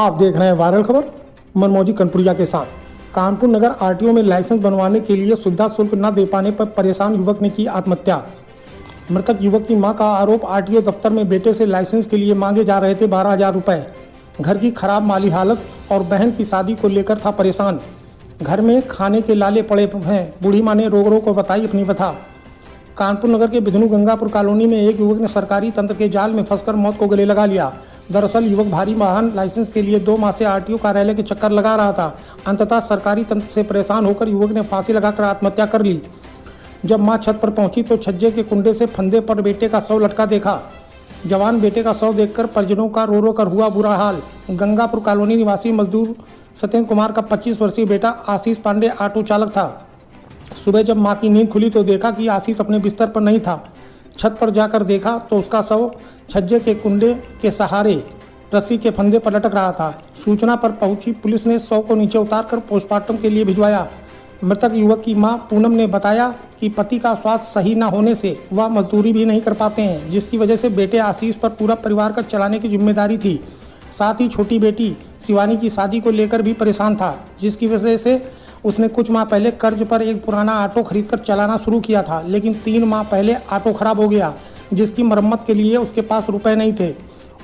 आप देख रहे हैं वायरल खबर मनमौजी कनपुरिया के साथ। कानपुर नगर आरटीओ में लाइसेंस बनवाने के लिए सुविधा शुल्क न दे पाने पर परेशान युवक ने की आत्महत्या। मृतक युवक की मां का आरोप, आरटीओ दफ्तर में बेटे से लाइसेंस के लिए मांगे जा रहे थे 12,000 रुपए। घर की खराब माली हालत और बहन की शादी को लेकर था परेशान। घर में खाने के लाले पड़े हैं। बूढ़ी मां ने रो को बताई अपनी व्यथा। कानपुर नगर के बिधनु गंगापुर कॉलोनी में एक युवक ने सरकारी तंत्र के जाल में फंसकर मौत को गले लगा लिया। दरअसल युवक भारी वाहन लाइसेंस के लिए 2 माह से आरटीओ कार्यालय के चक्कर लगा रहा था। अंततः सरकारी तंत्र से परेशान होकर युवक ने फांसी लगाकर आत्महत्या कर ली। जब मां छत पर पहुंची तो छज्जे के कुंडे से फंदे पर बेटे का शव लटका देखा। जवान बेटे का शव देखकर परिजनों का रो कर हुआ बुरा हाल। गंगापुर कॉलोनी निवासी मजदूर सत्येंद्र कुमार का 25 वर्षीय बेटा आशीष पांडे ऑटो चालक था। सुबह जब मां की नींद खुली तो देखा कि आशीष अपने बिस्तर पर नहीं था। छत पर जाकर देखा तो उसका शव छज्जे के कुंडे के सहारे रस्सी के फंदे पर लटक रहा था। सूचना पर पहुंची पुलिस ने शव को नीचे उतारकर पोस्टमार्टम के लिए भिजवाया। मृतक युवक की मां पूनम ने बताया कि पति का स्वास्थ्य सही न होने से वह मजदूरी भी नहीं कर पाते हैं, जिसकी वजह से बेटे आशीष पर पूरा परिवार का चलाने की जिम्मेदारी थी। साथ ही छोटी बेटी शिवानी की शादी को लेकर भी परेशान था, जिसकी वजह से उसने कुछ माह पहले कर्ज पर एक पुराना ऑटो खरीदकर चलाना शुरू किया था, लेकिन 3 माह पहले ऑटो खराब हो गया, जिसकी मरम्मत के लिए उसके पास रुपए नहीं थे।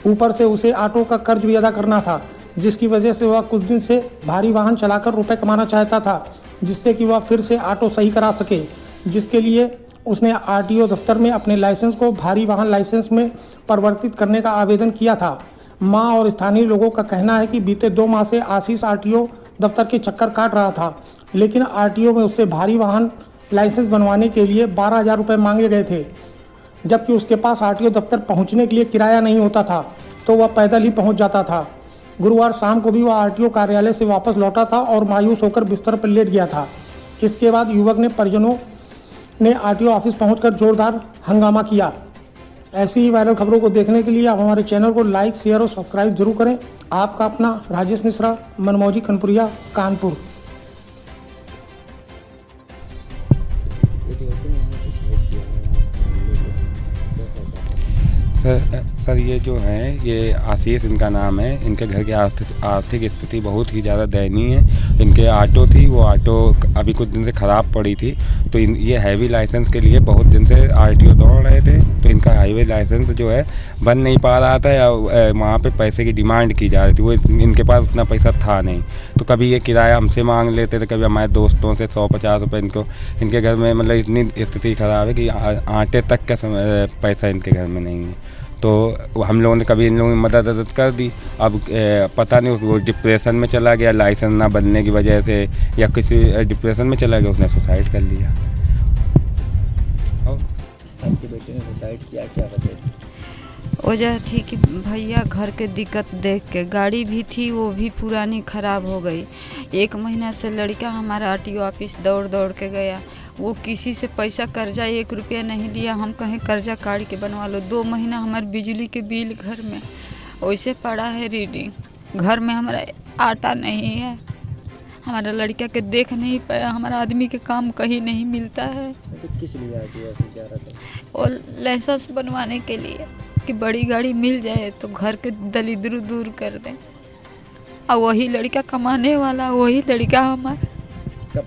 ऊपर से उसे ऑटो का कर्ज भी अदा करना था, जिसकी वजह से वह कुछ दिन से भारी वाहन चलाकर रुपए कमाना चाहता था, जिससे कि वह फिर से ऑटो सही करा सके। जिसके लिए उसने आरटीओ दफ्तर में अपने लाइसेंस को भारी वाहन लाइसेंस में परिवर्तित करने का आवेदन किया था। मां और स्थानीय लोगों का कहना है कि बीते 2 माह से आशीष आरटीओ दफ्तर के चक्कर काट रहा था, लेकिन आरटीओ में उससे भारी वाहन लाइसेंस बनवाने के लिए 12,000 रुपये मांगे गए थे, जबकि उसके पास आरटीओ दफ्तर पहुंचने के लिए किराया नहीं होता था, तो वह पैदल ही पहुंच जाता था। गुरुवार शाम को भी वह आरटीओ कार्यालय से वापस लौटा था और मायूस होकर बिस्तर पर लेट गया था। इसके बाद युवक ने परिजनों ने आरटीओ ऑफिस पहुंचकर जोरदार हंगामा किया। ऐसी ही वायरल खबरों को देखने के लिए आप हमारे चैनल को लाइक, शेयर और सब्सक्राइब जरूर करें। आपका अपना राजेश मिश्रा, मनमौजी कनपुरिया, कानपुर। सर ये जो है, ये आशीष इनका नाम है। इनके घर की आर्थिक स्थिति बहुत ही ज़्यादा दयनीय है। इनके ऑटो थी, वो ऑटो अभी कुछ दिन से ख़राब पड़ी थी, तो ये हैवी लाइसेंस के लिए बहुत दिन से आरटीओ दौड़ रहे थे। तो इनका हाईवे लाइसेंस जो है बन नहीं पा रहा था, या वहाँ पे पैसे की डिमांड की जा रही थी। वो इनके पास उतना पैसा था नहीं, तो कभी ये किराया हमसे मांग लेते थे, कभी हमारे दोस्तों से 150 रुपये। इनके घर में मतलब इतनी स्थिति ख़राब है कि आटे तक का पैसा इनके घर में नहीं है। तो हम लोगों ने कभी इन लोगों की मदद कर दी। अब पता नहीं वो डिप्रेशन में चला गया लाइसेंस ना बनने की वजह से, या किसी डिप्रेशन में चला गया, उसने सुसाइड कर लिया। और आपके बेटे ने सुसाइड किया, क्या वजह? वजह थी कि भैया घर के दिक्कत देख के, गाड़ी भी थी वो भी पुरानी ख़राब हो गई। 1 महीना से लड़का हमारा आरटीओ ऑफिस दौड़ के गया। वो किसी से पैसा कर्जा 1 रुपया नहीं लिया। हम कहें कर्जा काट के बनवा लो। 2 महीना हमारे बिजली के बिल घर में वैसे पड़ा है रीडिंग। घर में हमारा आटा नहीं है। हमारा लड़का के देख नहीं पाया। हमारा आदमी के काम कहीं नहीं मिलता है। तो किस लिए आरटीओ ऑफिस जा रहा था? और लाइसेंस बनवाने के लिए कि बड़ी गाड़ी मिल जाए तो घर के दरिद्र दूर कर दें। और वही लड़का कमाने वाला, वही लड़का हमारा। कब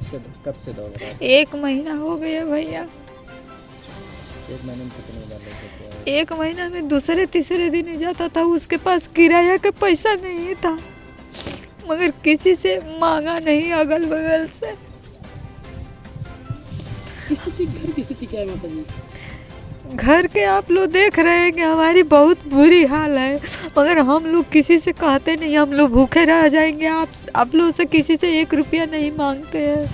से दौड़ रहा है? 1 महीना हो गया भैया। 1 महीने में कितने बार लेके गया? 1 महीना में दूसरे तीसरे दिन ही जाता था। उसके पास किराया का पैसा नहीं था, मगर किसी से मांगा नहीं, अगल बगल से। घर की स्थिति क्या है माता जी? घर के आप लोग देख रहे हैं कि हमारी बहुत बुरी हाल है, मगर हम लोग किसी से कहते नहीं। हम लोग भूखे रह जाएंगे। आप लोग से किसी से 1 रुपया नहीं मांगते हैं।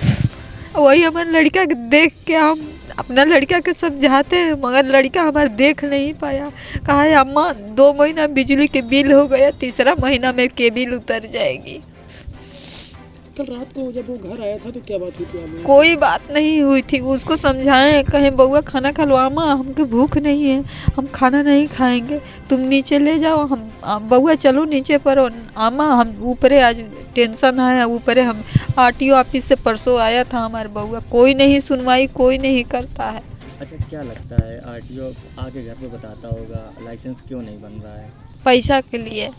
वही हमारे लड़का देख के हम अपना लड़का के समझाते हैं, मगर लड़का हमारा देख नहीं पाया। कहा है अम्मा 2 महीना बिजली के बिल हो गया, 3रा महीना में के बिल उतर जाएगी। कल रात को जब वो घर आया था तो क्या बात हुई थी आपने? कोई बात नहीं हुई थी। उसको समझाएं, कहें बउआ खाना खा लो। अम्मा हमको भूख नहीं है, हम खाना नहीं खाएंगे, तुम नीचे ले जाओ। हम बउआ चलो नीचे पर। अम्मा हम ऊपरे आज टेंशन है, ऊपरे हम आरटीओ ऑफिस से परसों आया था हमारे बउआ। कोई नहीं सुनवाई, कोई नहीं करता है। अच्छा, क्या लगता है आरटीओ आगे घर पे बताता होगा लाइसेंस क्यों नहीं बन रहा है? पैसा के लिए।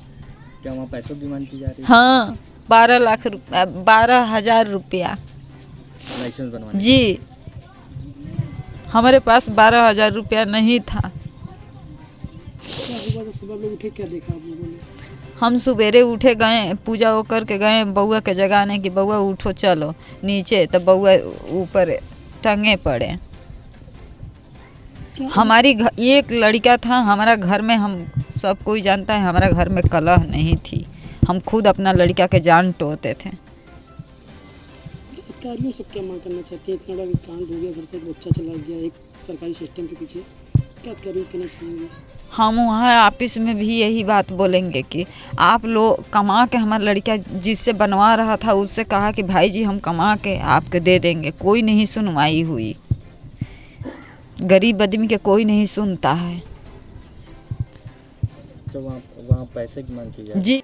क्या वहाँ पैसों की मांग की जा रही है हाँ 12,000 रुपया लाइसेंस बनवाने जी। हमारे पास 12,000 रुपया नहीं था। क्या हुआ था? सुबह में उठे, क्या देखा आप लोगों ने? हम सवेरे उठे, गए पूजा वो करके गए बउआ के जगाने की, बउआ उठो चलो नीचे, तो बउआ ऊपर टंगे पड़े। हमारी एक लड़का था हमारा घर में, हम सब कोई जानता है हमारा घर में कलह नहीं थी, हम खुद अपना लड़का के जान टोते थे। अधिकारियों से क्या मांग करना चाहते हैं? इतना बड़ा कांड हो गया, घर से एक बच्चा चला गया एक सरकारी सिस्टम के पीछे, क्या अधिकारियों से कहना चाहेंगे? हम वहाँ ऑफिस में भी यही बात बोलेंगे कि आप लोग कमा के, हमारा लड़का जिससे बनवा रहा था उससे कहा कि भाई जी हम कमा के आपके दे देंगे, कोई नहीं सुनवाई हुई। गरीब आदमी के कोई नहीं सुनता है तो वहाँ पैसे की मांग की जा रही है जी।